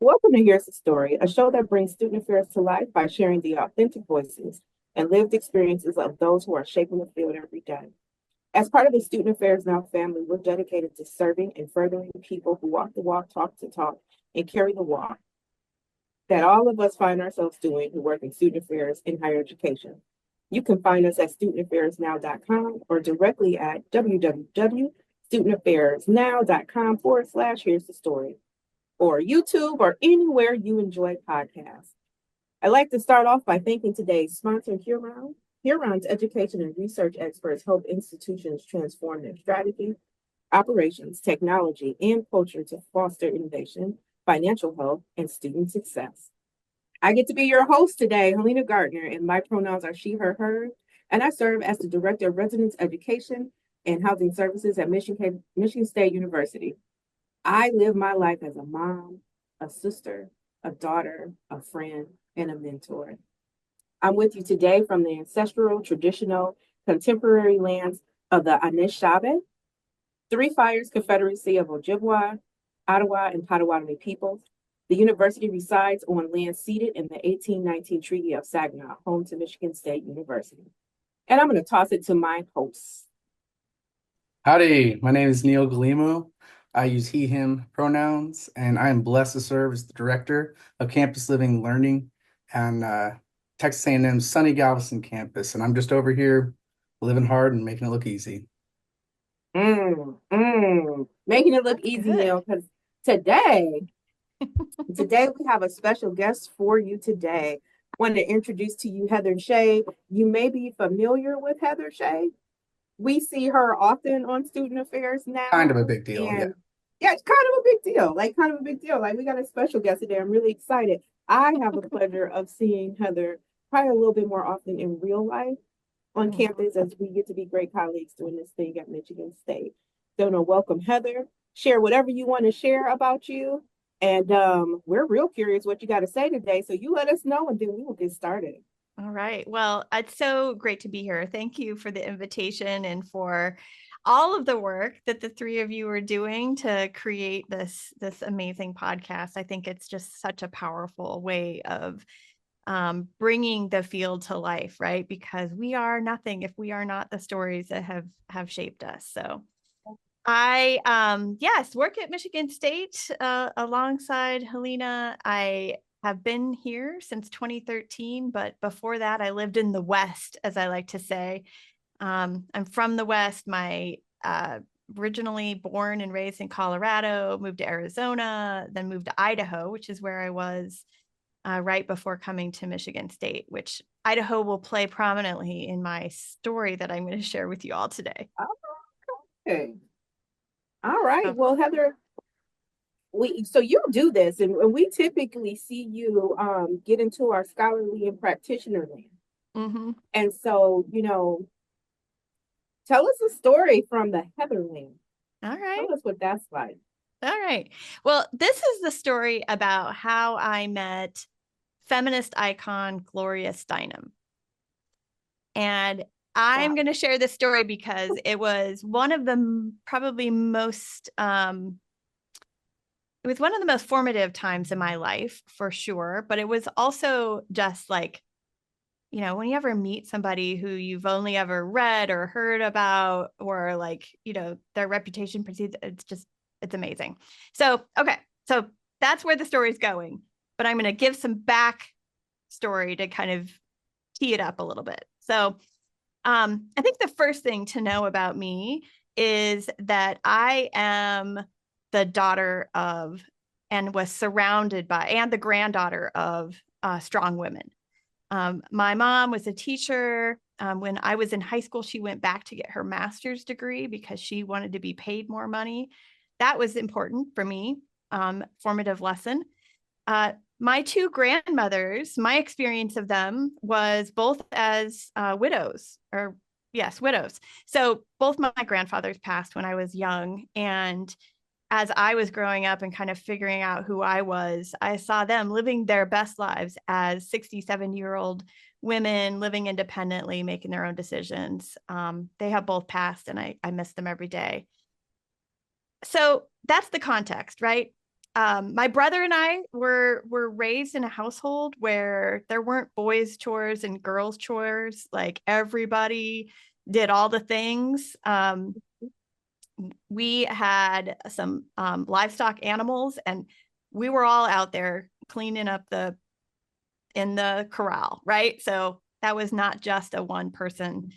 Welcome to Here's the Story, a show that brings student affairs to life by sharing the authentic voices and lived experiences of those who are shaping the field every day. As part of the Student Affairs Now family, we're dedicated to serving and furthering people who walk the walk, talk the talk, and carry the walk that all of us find ourselves doing who work in student affairs in higher education. You can find us at studentaffairsnow.com or directly at www.studentaffairsnow.com/. Here's the story, or YouTube, or anywhere you enjoy podcasts. I'd like to start off by thanking today's sponsor, Huron. Huron's education and research experts help institutions transform their strategy, operations, technology, and culture to foster innovation, financial health, and student success. I get to be your host today, Helena Gardner, and my pronouns are she, her, and I serve as the Director of Residence Education and Housing Services at Michigan State University. I live my life as a mom, a sister, a daughter, a friend, and a mentor. I'm with you today from the ancestral, traditional, contemporary lands of the Anishinaabe, Three Fires Confederacy of Ojibwa, Ottawa, and Potawatomi peoples. The university resides on land ceded in the 1819 Treaty of Saginaw, home to Michigan State University. And I'm going to toss it to my hosts. Howdy, my name is Neil Galimo. I use he, him pronouns, and I am blessed to serve as the Director of Campus Living and Learning on Texas A&M's sunny Galveston campus. And I'm just over here living hard and making it look easy. Making it look That's easy, good. Neil, because today we have a special guest for you today. I want to introduce to you Heather Shea. You may be familiar with Heather Shea. We see her often on Student Affairs Kind Now. of a big deal, yeah. And yeah, it's kind of a big deal. Like kind of a big deal. Like we got a special guest today. I'm really excited. I have the pleasure of seeing Heather probably a little bit more often in real life on campus as we get to be great colleagues doing this thing at Michigan State. So no, welcome Heather. Share whatever you want to share about you. And we're real curious what you got to say today. So you let us know and then we will get started. All right. Well, it's so great to be here. Thank you for the invitation and for all of the work that the three of you are doing to create this amazing podcast. I think it's just such a powerful way of bringing the field to life, right? Because we are nothing if we are not the stories that have shaped us. So I yes, work at Michigan State alongside Helena. I have been here since 2013, but before that I lived in the West, as I like to say. I'm from the West. My originally born and raised in Colorado, moved to Arizona, then moved to Idaho, which is where I was right before coming to Michigan State, which Idaho will play prominently in my story that I'm going to share with you all today. Okay. All right. So, Well, Heather, so you do this, and we typically see you get into our scholarly and practitioner land. mm-hmm. And so, tell us a story from the Heatherland. All right. Tell us what that's like. All right. Well, this is the story about how I met feminist icon Gloria Steinem. And I'm Wow. going to share this story because it was one of the probably most it was one of the most formative times in my life for sure, but it was also just like, when you ever meet somebody who you've only ever read or heard about, or like, their reputation precedes, it's amazing. So, okay. So that's where the story's going, but I'm going to give some back story to kind of tee it up a little bit. So, I think the first thing to know about me is that I am the daughter of, and was surrounded by, and the granddaughter of strong women. My mom was a teacher. When I was in high school, she went back to get her master's degree because she wanted to be paid more money. That was important for me, formative lesson. My two grandmothers, my experience of them was both as widows, or yes, widows. So both my grandfathers passed when I was young. And as I was growing up and kind of figuring out who I was, I saw them living their best lives as 67-year-old women, living independently, making their own decisions. They have both passed, and I miss them every day. So that's the context, right? my brother and I were raised in a household where there weren't boys' chores and girls' chores. Like everybody did all the things. We had some livestock animals, and we were all out there cleaning up in the corral, right? So that was not just a one person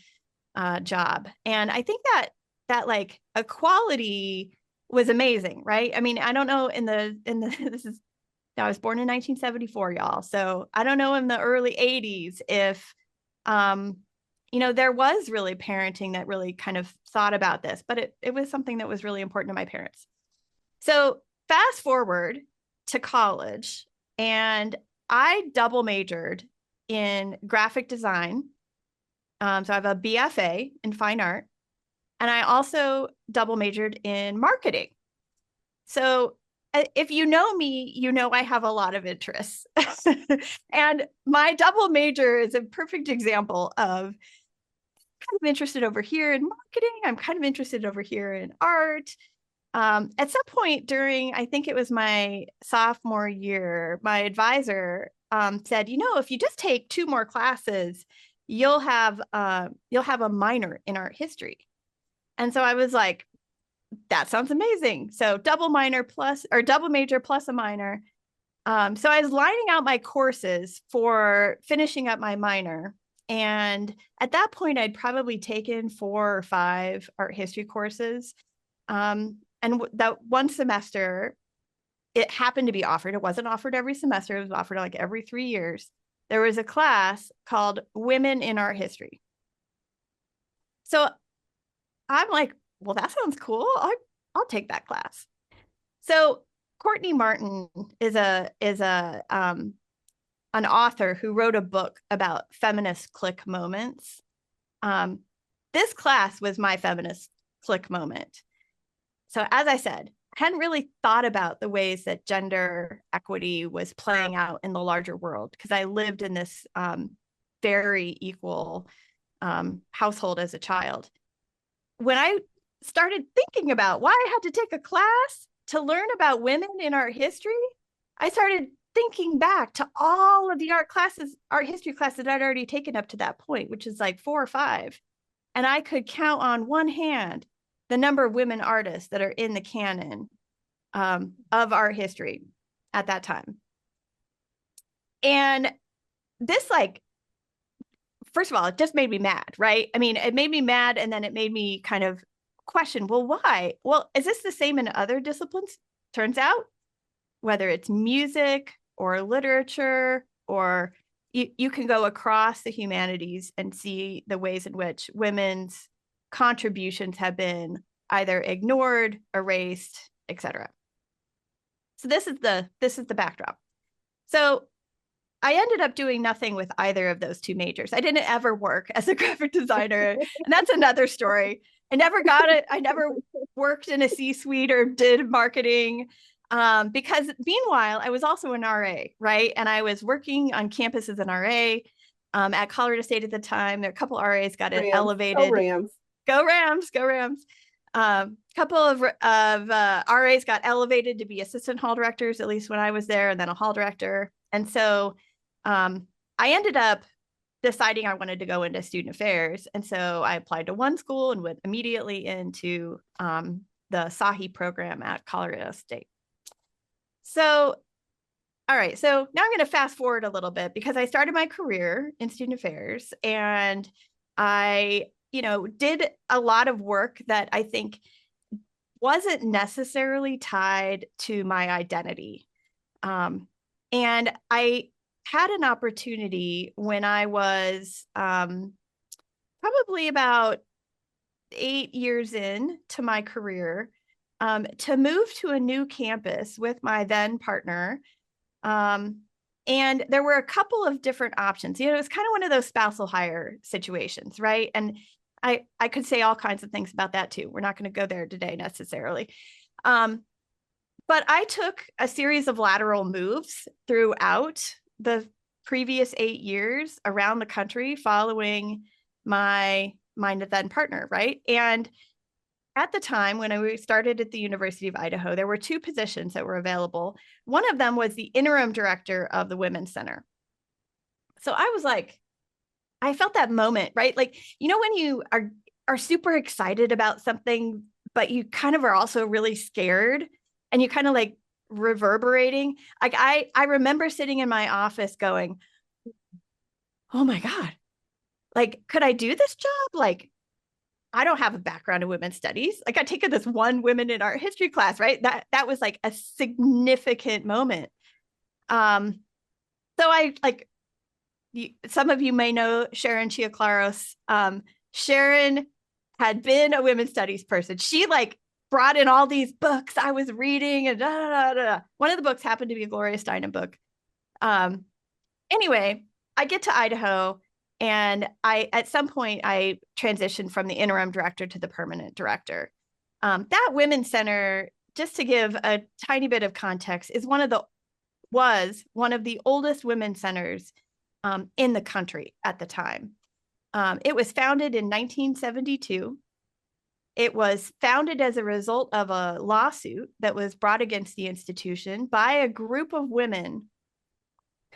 job. And I think that like equality was amazing, right? I mean, I don't know this is, I was born in 1974, y'all. So I don't know in the early 80s if there was really parenting that really kind of thought about this, but it was something that was really important to my parents. So fast forward to college, and I double majored in graphic design. So I have a BFA in fine art, and I also double majored in marketing. So if you know me, you know I have a lot of interests. And my double major is a perfect example of kind of interested over here in marketing. I'm kind of interested over here in art. At some point during, I think it was my sophomore year, my advisor said, if you just take 2 more classes, you'll have a minor in art history. And so I was like, that sounds amazing. So double major plus a minor. So I was lining out my courses for finishing up my minor. And at that point, I'd probably taken 4 or 5 art history courses. And that one semester, it happened to be offered. It wasn't offered every semester. It was offered like every 3 years. There was a class called Women in Art History. So I'm like, well, that sounds cool. I'll take that class. So Courtney Martin is an author who wrote a book about feminist click moments. This class was my feminist click moment. So as I said, I hadn't really thought about the ways that gender equity was playing out in the larger world because I lived in this very equal household as a child. When I started thinking about why I had to take a class to learn about women in art history, I started thinking back to all of the art history classes that I'd already taken up to that point, which is like 4 or 5. And I could count on one hand the number of women artists that are in the canon of art history at that time. And this, first of all, it just made me mad, right? I mean, it made me mad, and then it made me kind of question, well, why? Well, is this the same in other disciplines? Turns out, whether it's music or literature, or you can go across the humanities and see the ways in which women's contributions have been either ignored, erased, etc. So this is the backdrop. So I ended up doing nothing with either of those 2 majors. I didn't ever work as a graphic designer, and that's another story. I never got it. I never worked in a C-suite or did marketing because meanwhile, I was also an RA, right? And I was working on campus as an RA at Colorado State at the time. There are a couple RAs got elevated. Go Rams. Go Rams, go Rams. A couple of RAs got elevated to be assistant hall directors, at least when I was there, and then a hall director. And so I ended up deciding I wanted to go into student affairs. And so I applied to one school and went immediately into the SAHI program at Colorado State. So, all right. So now I'm going to fast forward a little bit because I started my career in student affairs, and I, did a lot of work that I think wasn't necessarily tied to my identity. And I had an opportunity when I was probably about 8 years in to my career to move to a new campus with my then partner. And there were a couple of different options. It was kind of one of those spousal hire situations, right? And I could say all kinds of things about that too. We're not going to go there today necessarily. But I took a series of lateral moves throughout the previous 8 years around the country following my then partner, right? And at the time when I started at the University of Idaho, there were 2 positions that were available. One of them was the interim director of the Women's Center. So I was like, I felt that moment, right? Like, you know, when you are super excited about something, but you kind of are also really scared and you kind of like reverberating. Like I remember sitting in my office going, oh my God, like, could I do this job? Like, I don't have a background in women's studies. Like I taken this one women in art history class, right? That was like a significant moment. Um, so I like some of you may know Sharon Chiaclaros. Sharon had been a women's studies person. She like brought in all these books I was reading and da, da, da, da. One of the books happened to be a Gloria Steinem book. Anyway, I get to Idaho and at some point I transitioned from the interim director to the permanent director. That Women's Center, just to give a tiny bit of context, was one of the oldest women's centers in the country at the time. It was founded in 1972. It was founded as a result of a lawsuit that was brought against the institution by a group of women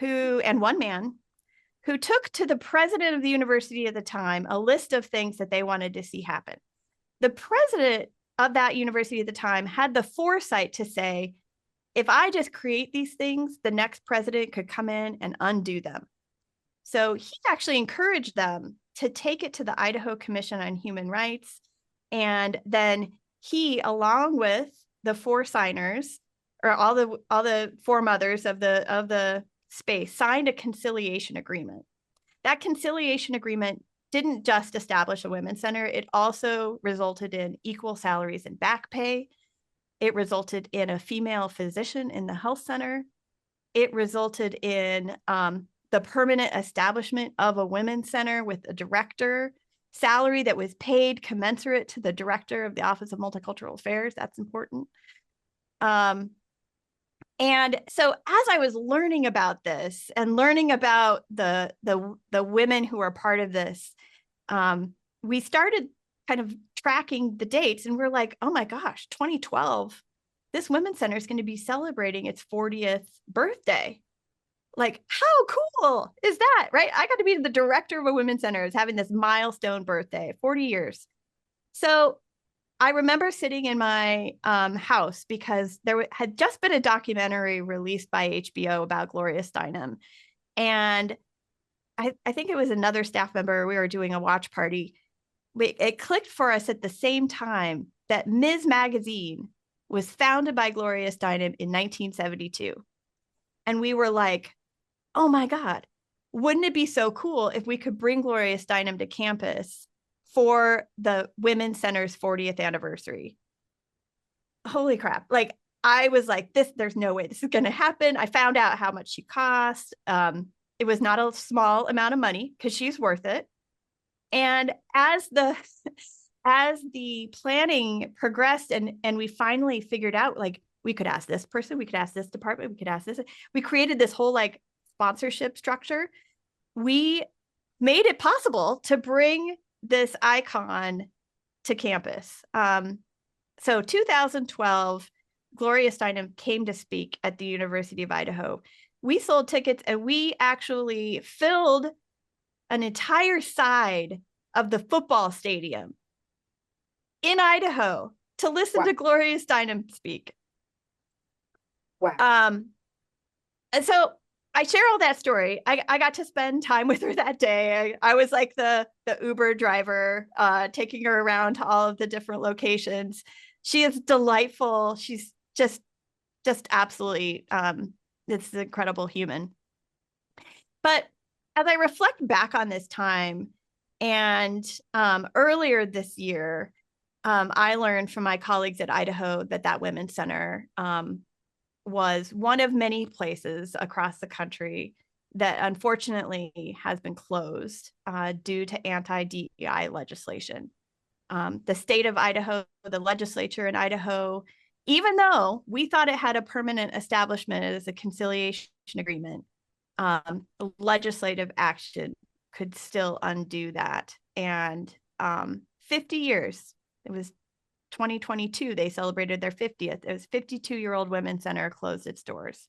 and one man who took to the president of the university at the time a list of things that they wanted to see happen. The president of that university at the time had the foresight to say, if I just create these things, the next president could come in and undo them. So he actually encouraged them to take it to the Idaho Commission on Human Rights. And then he, along with the 4 signers, or all the 4 mothers of the space, signed a conciliation agreement. That conciliation agreement didn't just establish a women's center. It also resulted in equal salaries and back pay. It resulted in a female physician in the health center. It resulted in the permanent establishment of a women's center with a director, salary that was paid commensurate to the director of the Office of Multicultural Affairs. That's important. And so as I was learning about this and learning about the women who are part of this, we started kind of tracking the dates and we're like, oh my gosh, 2012, this Women's Center is going to be celebrating its 40th birthday. Like, how cool is that, right? I got to be the director of a women's center is having this milestone birthday, 40 years. So I remember sitting in my house because there had just been a documentary released by HBO about Gloria Steinem. And I think it was another staff member. We were doing a watch party. It clicked for us at the same time that Ms. Magazine was founded by Gloria Steinem in 1972. And we were like, oh my God, wouldn't it be so cool if we could bring Gloria Steinem to campus for the Women's Center's 40th anniversary? Holy crap. Like, I was like, there's no way this is going to happen. I found out how much she cost. It was not a small amount of money because she's worth it. And as the planning progressed and we finally figured out, like, we could ask this person, we could ask this department, we could ask this. We created this whole like sponsorship structure. We made it possible to bring this icon to campus. So 2012, Gloria Steinem came to speak at the University of Idaho. We sold tickets and we actually filled an entire side of the football stadium in Idaho to listen to Gloria Steinem speak. Wow. And so I share all that story. I got to spend time with her that day. I was like the Uber driver, taking her around to all of the different locations. She is delightful. She's just absolutely, it's an incredible human. But as I reflect back on this time, and earlier this year, I learned from my colleagues at Idaho that Women's Center was one of many places across the country that unfortunately has been closed due to anti-DEI legislation. The state of Idaho, the legislature in Idaho, even though we thought it had a permanent establishment as a conciliation agreement, legislative action could still undo that. And 50 years, it was 2022, they celebrated their 50th. It was 52-year-old Women's Center closed its doors.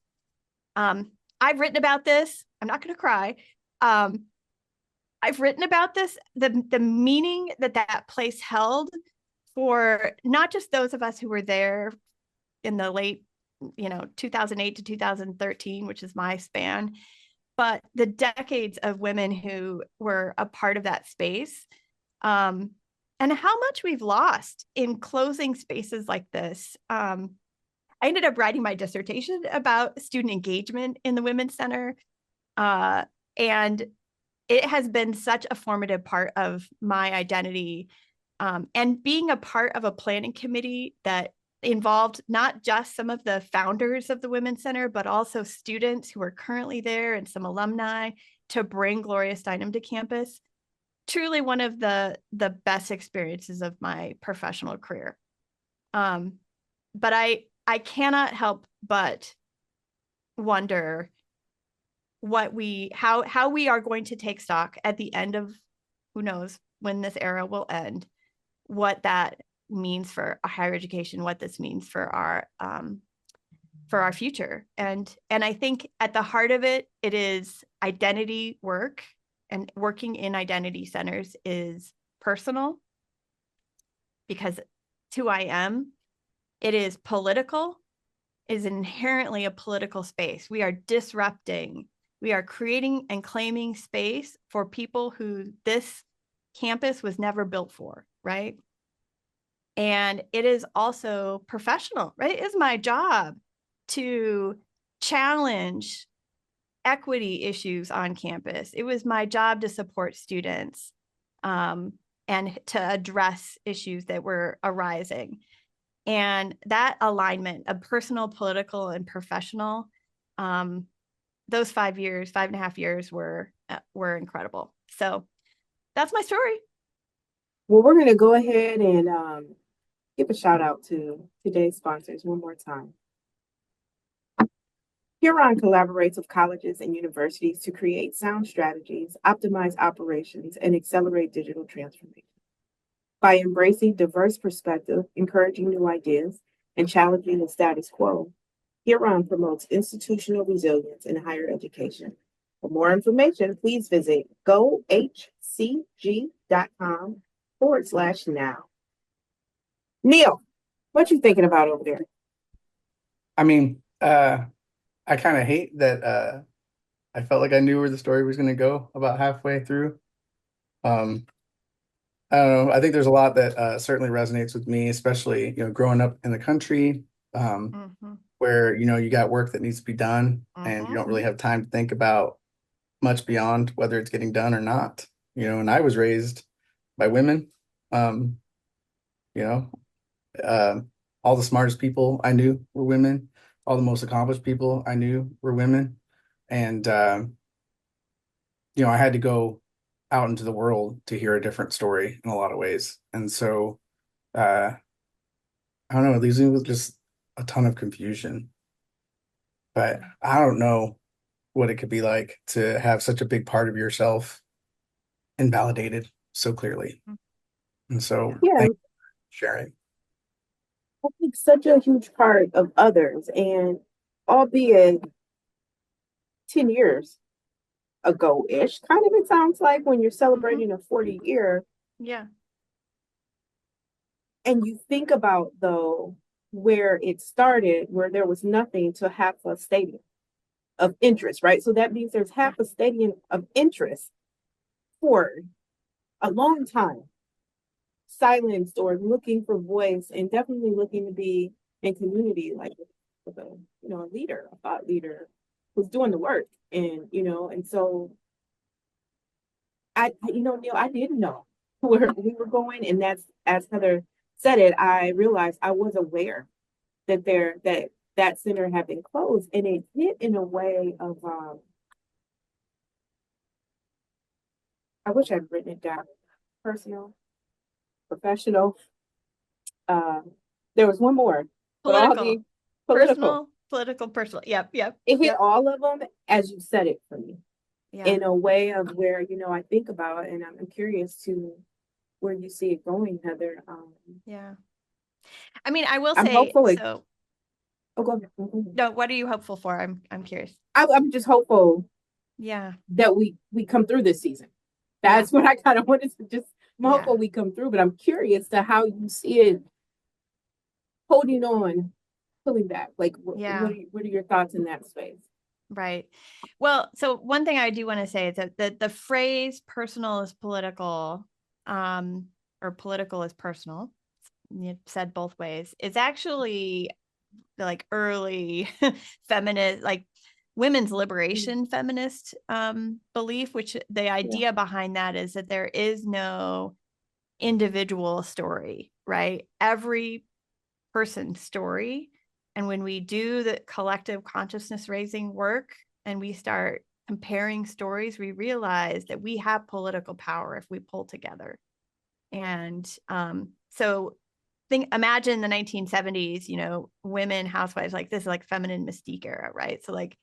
I've written about this. I'm not going to cry. I've written about this, the meaning that place held for not just those of us who were there in the late, 2008 to 2013, which is my span, but the decades of women who were a part of that space, and how much we've lost in closing spaces like this. I ended up writing my dissertation about student engagement in the Women's Center, and it has been such a formative part of my identity, and being a part of a planning committee that involved not just some of the founders of the Women's Center, but also students who are currently there and some alumni to bring Gloria Steinem to campus. Truly one of the best experiences of my professional career. But I cannot help but wonder how we are going to take stock at the end of, who knows when this era will end, what that means for higher education, what this means for our future. And I think at the heart of it is identity work, and working in identity centers is personal because it's who I am. It is political. It is inherently a political space. We are disrupting. We are creating and claiming space for people who this campus was never built for, right? And it is also professional, right? It is my job to challenge equity issues on campus. It was my job to support students, and to address issues that were arising. And that alignment of personal, political, and professional, those 5.5 years were incredible. So that's my story. Well, we're going to go ahead and give a shout out to today's sponsors one more time. Huron collaborates with colleges and universities to create sound strategies, optimize operations, and accelerate digital transformation. By embracing diverse perspective, encouraging new ideas, and challenging the status quo, Huron promotes institutional resilience in higher education. For more information, please visit gohcg.com/now. Neil, what you thinking about over there? I mean, I kind of hate that I felt like I knew where the story was going to go about halfway through. I don't know. I think there's a lot that certainly resonates with me, especially, growing up in the country, where, you got work that needs to be done and you don't really have time to think about much beyond whether it's getting done or not. And I was raised by women. All the smartest people I knew were women. All the most accomplished people I knew were women. And, I had to go out into the world to hear a different story in a lot of ways. And so, I don't know, it leaves me with just a ton of confusion. But I don't know what it could be like to have such a big part of yourself invalidated so clearly. And so, Yeah, thank you for sharing. I think such a huge part of others, and albeit 10 years ago-ish, kind of it sounds like when you're celebrating a 40 year. Yeah. And you think about, though, where it started, where there was nothing to half a stadium of interest, right? So that means there's half a stadium of interest for a long time, silenced or looking for voice, and definitely looking to be in community, like with a leader, a thought leader who's doing the work. And so Neil, I didn't know where we were going, and that's, as Heather said it, I realized I was aware that that center had been closed, and it hit in a way of I wish I'd written it down. Personal, professional. There was one more, but all the political, personal. Yep. It hit all of them as you said it for me. Yeah. In a way of where I think about, and I'm curious to where you see it going, Heather. Yeah. I mean, I will I'm say, hopeful. so Oh, go ahead. Go ahead. no, what are you hopeful for? I'm curious. I'm just hopeful Yeah. that we come through this season. Yeah. That's what I kind of wanted to just. I'm Yeah. hopeful we come through, but I'm curious to how you see it holding on, pulling back. Like, Yeah. what are your thoughts in that space? Right. Well, so one thing I do want to say is that the phrase personal is political, or political is personal, said both ways, is actually like early feminist, like women's liberation feminist belief, which the idea behind that is that there is no individual story, right? Every person's story. And when we do the collective consciousness raising work and we start comparing stories, we realize that we have political power if we pull together. And so imagine the 1970s, women housewives, like this is like feminine mystique era, right? So like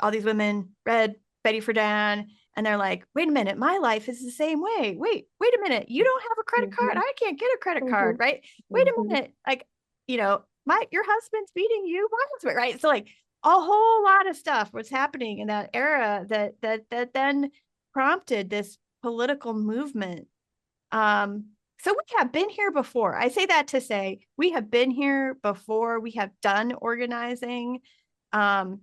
all these women read Betty Friedan and they're like, wait a minute, my life is the same way. Wait a minute, you don't have a credit card. I can't get a credit card, right? Wait a minute, like, your husband's beating you, my husband, right? So like a whole lot of stuff was happening in that era that then prompted this political movement. So we have been here before. I say that to say we have been here before. We have done organizing. And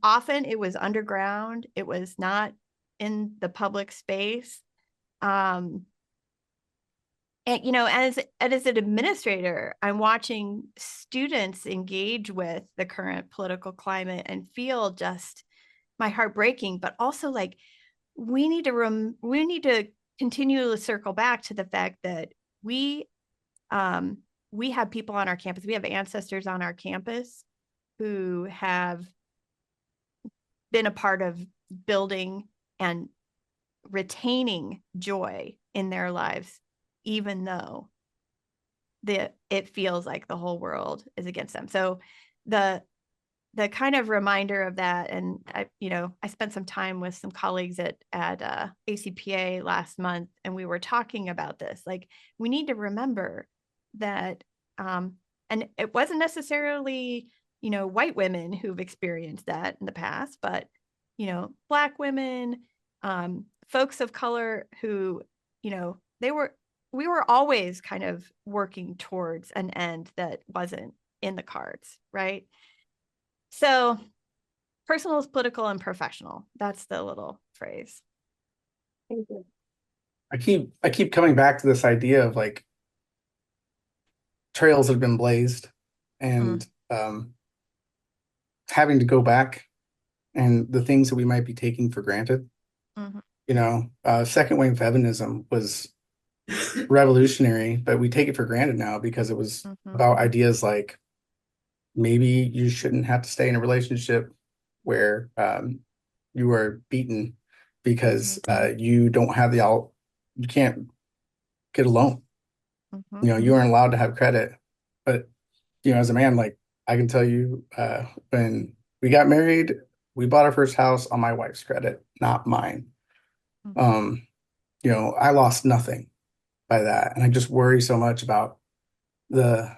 often it was underground. It was not in the public space. And as an administrator, I'm watching students engage with the current political climate and feel just my heart breaking, but also like we need to continually circle back to the fact that we have people on our campus. We have ancestors on our campus who have been a part of building and retaining joy in their lives, even though it feels like the whole world is against them. So the kind of reminder of that, and I spent some time with some colleagues at ACPA last month, and we were talking about this. Like, we need to remember that, and it wasn't necessarily white women who've experienced that in the past, but Black women, folks of color who we were always kind of working towards an end that wasn't in the cards, right? So personal is political and professional. That's the little phrase. Thank you. I keep coming back to this idea of like trails that have been blazed and having to go back and the things that we might be taking for granted. Second wave feminism was revolutionary, but we take it for granted now because it was about ideas like maybe you shouldn't have to stay in a relationship where you are beaten because you don't have you can't get a loan. You aren't allowed to have credit. But as a man, like I can tell you, when we got married, we bought our first house on my wife's credit, not mine. I lost nothing by that. And I just worry so much about the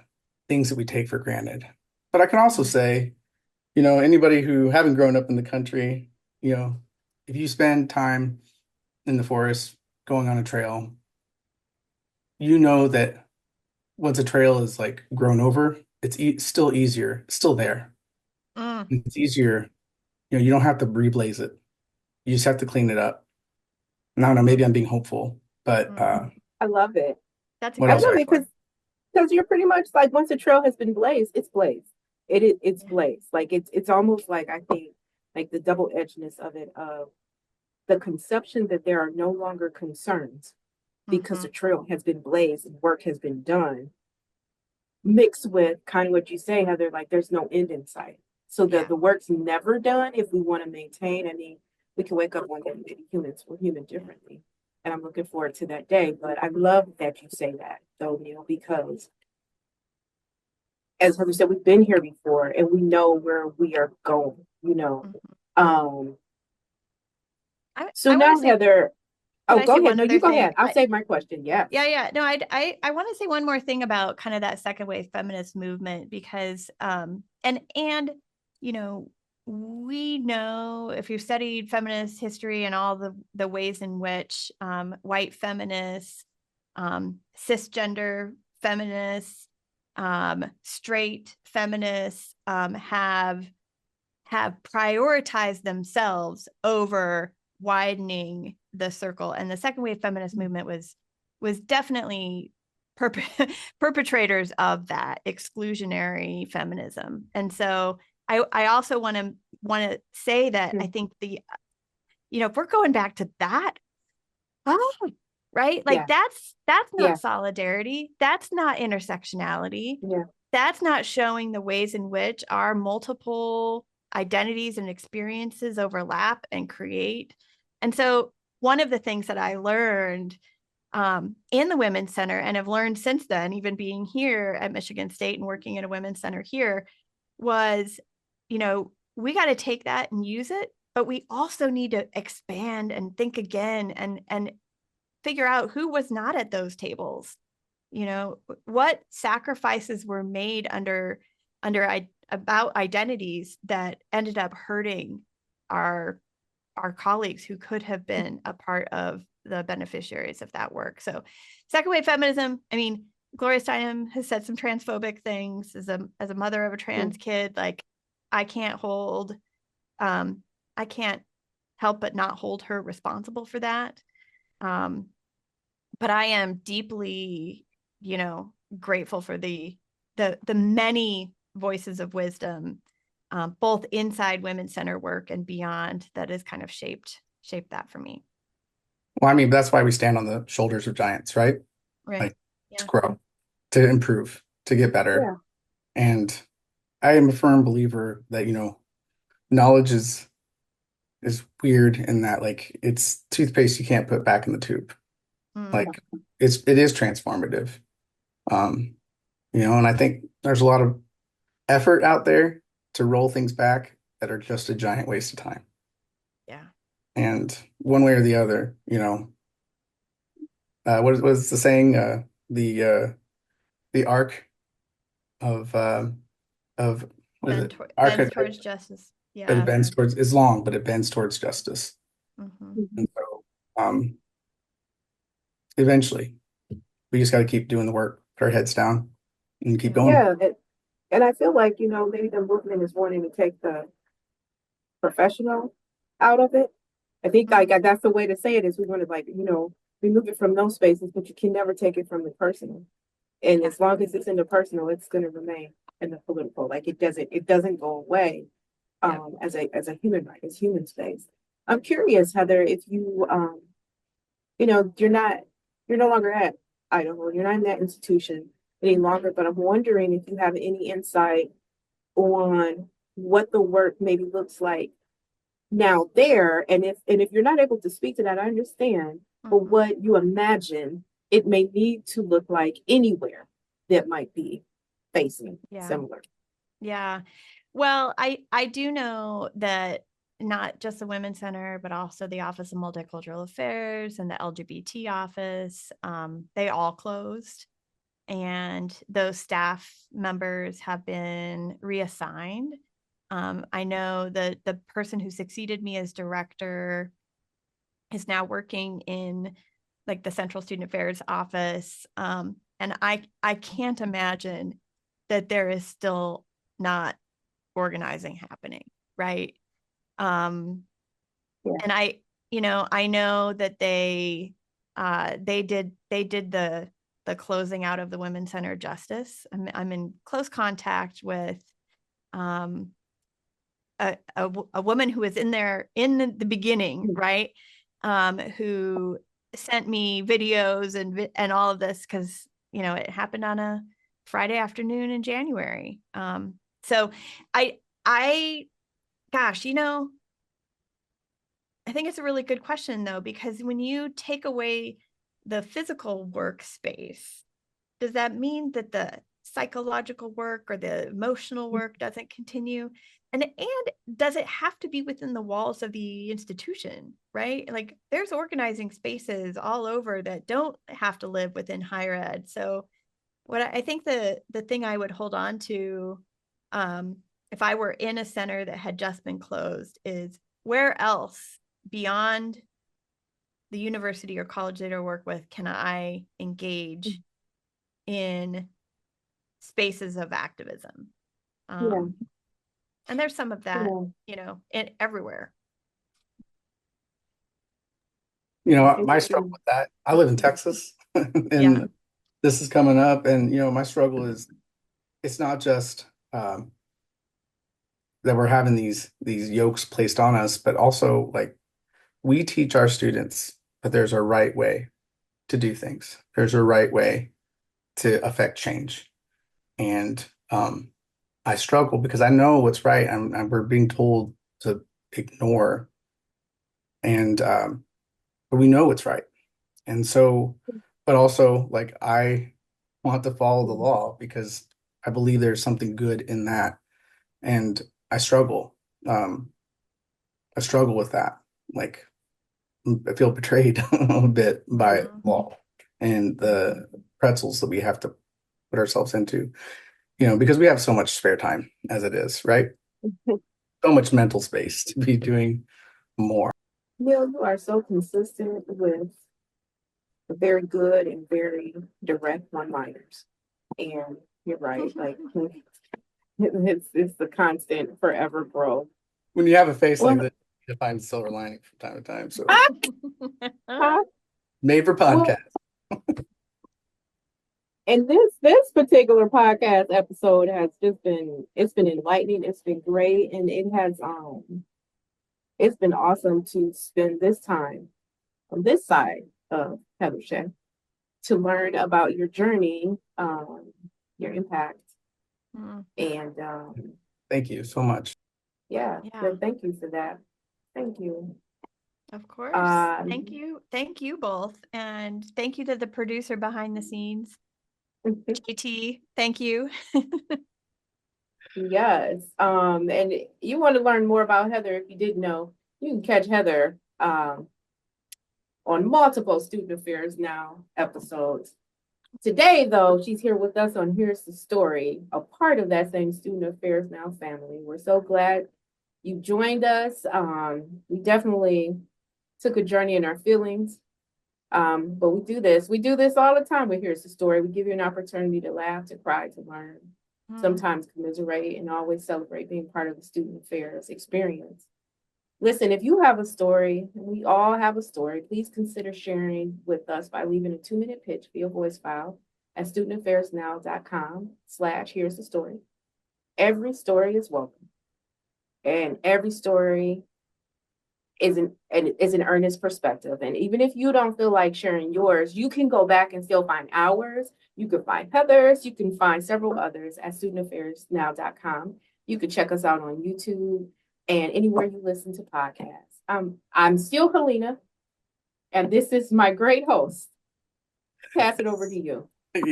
things that we take for granted. But I can also say, anybody who haven't grown up in the country, if you spend time in the forest going on a trail, that once a trail is like grown over, it's still easier, it's still there. It's easier. You don't have to reblaze it. You just have to clean it up. And I don't know, maybe I'm being hopeful, but I love it. That's what else? I love it because you're pretty much like once a trail has been blazed, it's blazed. It's blazed. Like it's almost like I think like the double-edgedness of it, of the conception that there are no longer concerns because the trail has been blazed and work has been done, mixed with kind of what you say, Heather, like there's no end in sight. So the work's never done if we want to maintain. I mean, we can wake up one day and maybe we're human differently. And I'm looking forward to that day. But I love that you say that, though, Neil, because as Heather said, we've been here before and we know where we are going, So now, Heather, Oh, I go say ahead. one No, other you go thing? ahead. I'll save my question. Yes. Yeah. No, I want to say one more thing about kind of that second wave feminist movement, because and you know, we know, if you've studied feminist history and all the ways in which white feminists, cisgender feminists, straight feminists have prioritized themselves over widening the circle. And the second wave feminist movement was definitely perpetrators of that exclusionary feminism. And so I also want to say that I think if we're going back to that, oh, right? Like Yeah. that's Yeah. not solidarity. That's not intersectionality. Yeah. That's not showing the ways in which our multiple identities and experiences overlap and create. And so one of the things that I learned in the Women's Center, and have learned since then, even being here at Michigan State and working at a Women's Center here, was, we got to take that and use it, but we also need to expand and think again and figure out who was not at those tables. What sacrifices were made under about identities that ended up hurting our colleagues who could have been a part of the beneficiaries of that work. So second wave feminism, I mean, Gloria Steinem has said some transphobic things as a mother of a trans kid. Like, I can't help but not hold her responsible for that. But I am deeply, grateful for the many voices of wisdom, both inside Women's Center work and beyond, that has kind of shaped that for me. Well, I mean, that's why we stand on the shoulders of giants, right? Right. Like, Yeah. to grow, to improve, to get better. And I am a firm believer that, knowledge is weird in that, like, it's toothpaste you can't put back in the tube. Like, it is transformative. And I think there's a lot of effort out there to roll things back that are just a giant waste of time. Yeah. And one way or the other, what was the saying? The arc of what is it? Bends towards justice. But Yeah. it bends towards, it's long, but it bends towards justice. And so eventually we just got to keep doing the work, put our heads down and keep going. Yeah. And I feel like, maybe the movement is wanting to take the professional out of it. I think like that's the way to say it, is we want to, like, remove it from those spaces, but you can never take it from the personal. And as long as it's in the personal, it's going to remain in the political. Like, it doesn't go away as a human right, as human space. I'm curious, Heather, if you're no longer at Idaho, you're not in that institution any longer, but I'm wondering if you have any insight on what the work maybe looks like now there, and if you're not able to speak to that, I understand, but what you imagine it may need to look like anywhere that might be facing similar. Yeah. Well, I do know that not just the Women's Center, but also the Office of Multicultural Affairs and the LGBT office, they all closed. And those staff members have been reassigned. I know that the person who succeeded me as director is now working in, like, the Central Student Affairs office. And I can't imagine that there is still not organizing happening, right? And I know that they did the closing out of the Women's Center Justice. I'm in close contact with a woman who was in there in the beginning, right? Who sent me videos and all of this, because it happened on a Friday afternoon in January. So gosh, I think it's a really good question, though, because when you take away the physical workspace, does that mean that the psychological work or the emotional work doesn't continue? And does it have to be within the walls of the institution, right? Like there's organizing spaces all over that don't have to live within higher ed. So what I think the thing I would hold on to, if I were in a center that had just been closed, is where else beyond the university or college that I work with can I engage in spaces of activism? And there's some of that, everywhere. My struggle with that, I live in Texas and this is coming up, and my struggle is it's not just that we're having these yokes placed on us, but also like we teach our students that there's a right way to do things. There's a right way to affect change. And I struggle because I know what's right and we're being told to ignore. And but we know what's right. And so, but also like I want to follow the law because I believe there's something good in that. And I struggle. I struggle with that. Like I feel betrayed a bit by law and the pretzels that we have to put ourselves into, because we have so much spare time as it is, right? So much mental space to be doing more. Neil, you are so consistent with very good and very direct one-liners. And you're right, like it's the constant forever growth. When you have a face like that, you find silver lining from time to time. So made for podcast. And this particular podcast episode has just been enlightening, it's been great, and it has it's been awesome to spend this time on this side of Heather Shea to learn about your journey, your impact. And thank you so much. Yeah. Thank you for that. Thank you. Of course. Thank you both, and thank you to the producer behind the scenes, JT. Thank you. Yes. And you want to learn more about Heather, if you didn't know, you can catch Heather on multiple Student Affairs Now episodes. Today, though, she's here with us on Here's the Story, a part of that same Student Affairs Now family. We're so glad you joined us. We definitely took a journey in our feelings, but we do this all the time with Here's the Story. We give you an opportunity to laugh, to cry, to learn, sometimes commiserate, and always celebrate being part of the student affairs experience. Listen, if you have a story, and we all have a story, please consider sharing with us by leaving a 2-minute pitch via voice file at studentaffairsnow.com/here's the story. Every story is welcome, and every story is an earnest perspective. And even if you don't feel like sharing yours, you can go back and still find ours. You can find Heather's. You can find several others at studentaffairsnow.com. You can check us out on YouTube and anywhere you listen to podcasts. I'm still Helena, and this is my great host. Pass it over to you.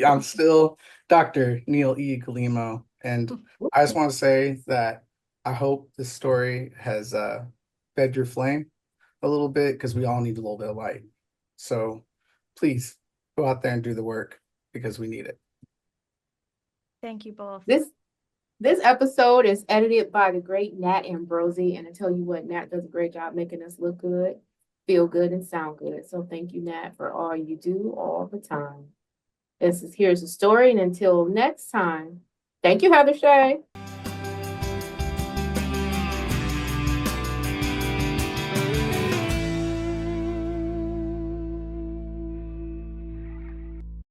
I'm still Dr. Neil E. Galimo, and I just want to say that I hope this story has fed your flame a little bit, because we all need a little bit of light. So please go out there and do the work, because we need it. Thank you both. This episode is edited by the great Nat Ambrosi, and I tell you what, Nat does a great job making us look good, feel good, and sound good. So thank you, Nat, for all you do all the time. Here's the story, and until next time, thank you, Heather Shea.